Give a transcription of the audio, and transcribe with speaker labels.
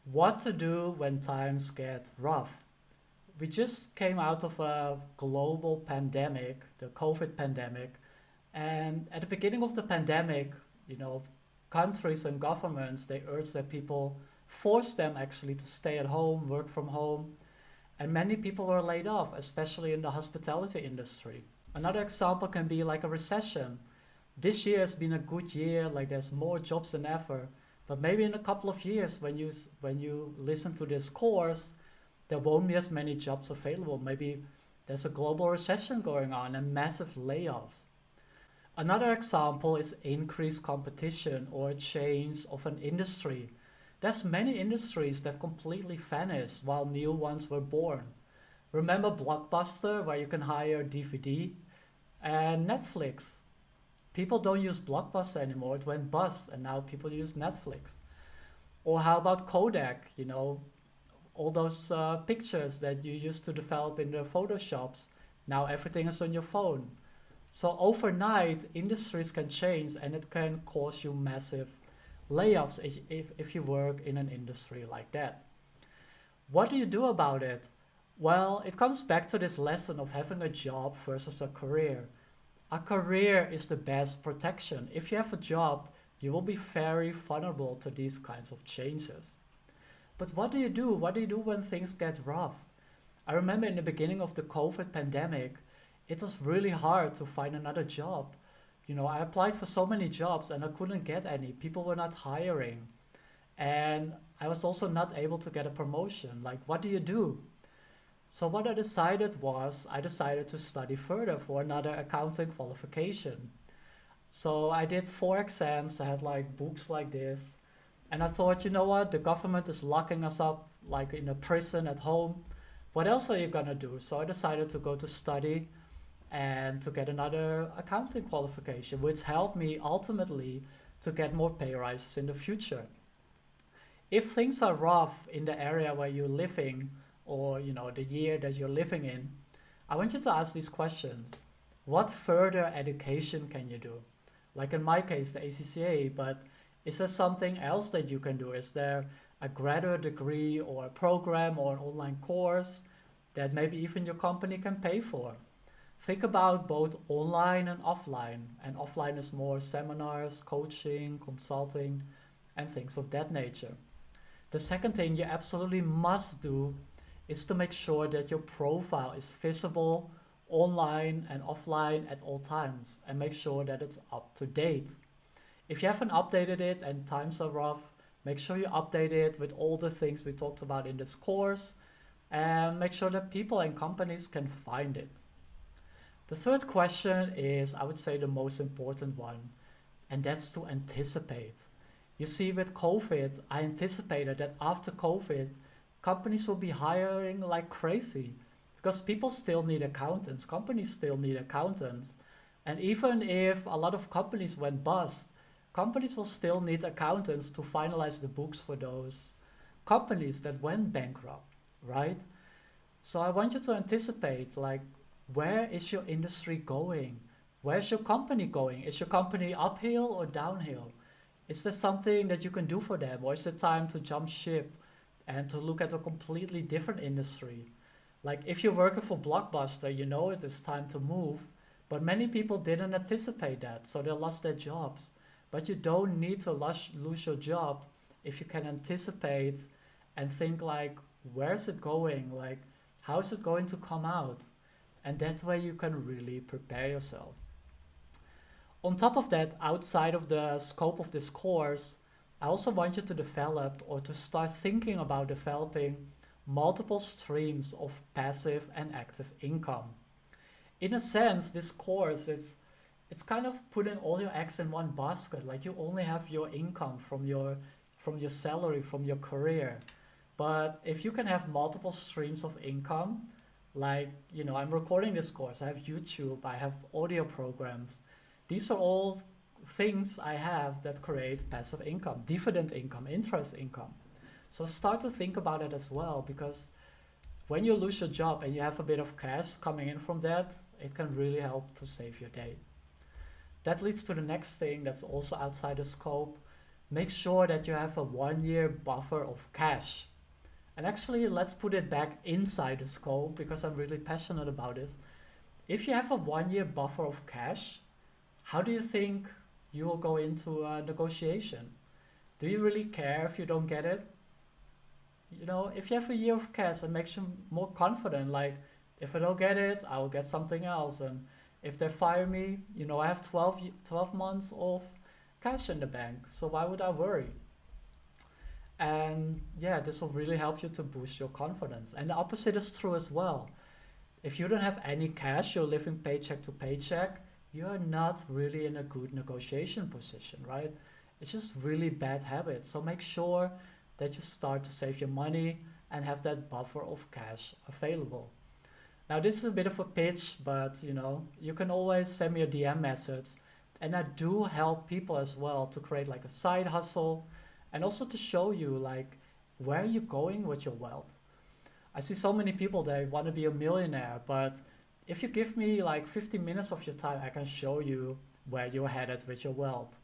Speaker 1: What to do when times get rough. We just came out of a global pandemic, the COVID pandemic, and at the beginning of the pandemic, you know, countries and governments they urged their people, forced them actually to stay at home, work from home, and many people were laid off, especially in the hospitality industry. Another example can be like a recession. This year has been a good year, like there's more jobs than ever. But maybe in a couple of years, when you listen to this course, there won't be as many jobs available. Maybe there's a global recession going on and massive layoffs. Another example is increased competition or change of an industry. There's many industries that completely vanished while new ones were born. Remember Blockbuster, where you can hire DVD, and Netflix. People don't use Blockbuster anymore. It went bust, and now people use Netflix. Or how about Kodak? All those pictures that you used to develop in the Photoshops. Now everything is on your phone. So overnight, industries can change, and it can cause you massive layoffs if you work in an industry like that. What do you do about it? Well, it comes back to this lesson of having a job versus a career. A career is the best protection. If you have a job, you will be very vulnerable to these kinds of changes. But what do you do? What do you do when things get rough? I remember in the beginning of the COVID pandemic, it was really hard to find another job. I applied for so many jobs and I couldn't get any. People were not hiring. And I was also not able to get a promotion. Like, what do you do? So what I decided was I decided to study further for another accounting qualification. So I did 4 exams. I had like books like this. And I thought, you know what? The government is locking us up like in a prison at home. What else are you gonna do? So I decided to go to study and to get another accounting qualification, which helped me ultimately to get more pay rises in the future. If things are rough in the area where you're living or the year that you're living in, I want you to ask these questions. What further education can you do? Like in my case, the ACCA, but is there something else that you can do? Is there a graduate degree or a program or an online course that maybe even your company can pay for? Think about both online and offline. And offline is more seminars, coaching, consulting, and things of that nature. The second thing you absolutely must do is to make sure that your profile is visible online and offline at all times and make sure that it's up to date. If you haven't updated it and times are rough, make sure you update it with all the things we talked about in this course and make sure that people and companies can find it. The third question is, I would say, the most important one, and that's to anticipate. You see, with COVID, I anticipated that after COVID, companies will be hiring like crazy because people still need accountants, companies still need accountants. And even if a lot of companies went bust, companies will still need accountants to finalize the books for those companies that went bankrupt, right? So I want you to anticipate like where is your industry going? Where's your company going? Is your company uphill or downhill? Is there something that you can do for them? Or is it time to jump ship and to look at a completely different industry? Like if you're working for Blockbuster, you know it is time to move, but many people didn't anticipate that, so they lost their jobs. But you don't need to lose your job if you can anticipate and think like, where's it going? Like, how is it going to come out? And that way you can really prepare yourself. On top of that, outside of the scope of this course, I also want you to develop or to start thinking about developing multiple streams of passive and active income. In a sense, this course is it's kind of putting all your eggs in one basket. Like you only have your income from your salary, from your career. But if you can have multiple streams of income, like, I'm recording this course, I have YouTube, I have audio programs. These are all things I have that create passive income, dividend income, interest income. So start to think about it as well, because when you lose your job and you have a bit of cash coming in from that, it can really help to save your day. That leads to the next thing that's also outside the scope. make sure that you have a 1 year buffer of cash. And actually, let's put it back inside the scope because I'm really passionate about this. If you have a 1 year buffer of cash, how do you think you will go into a negotiation? Do you really care if you don't get it? If you have a year of cash, it makes you more confident. Like, if I don't get it, I will get something else. And if they fire me, I have 12 months of cash in the bank. So why would I worry? And yeah, this will really help you to boost your confidence. And the opposite is true as well. If you don't have any cash, you're living paycheck to paycheck, you're not really in a good negotiation position, right? It's just really bad habit. So make sure that you start to save your money and have that buffer of cash available. Now, this is a bit of a pitch, but you can always send me a DM message. And I do help people as well to create like a side hustle and also to show you like where are you going with your wealth. I see so many people they want to be a millionaire, but if you give me like 15 minutes of your time, I can show you where you're headed with your wealth.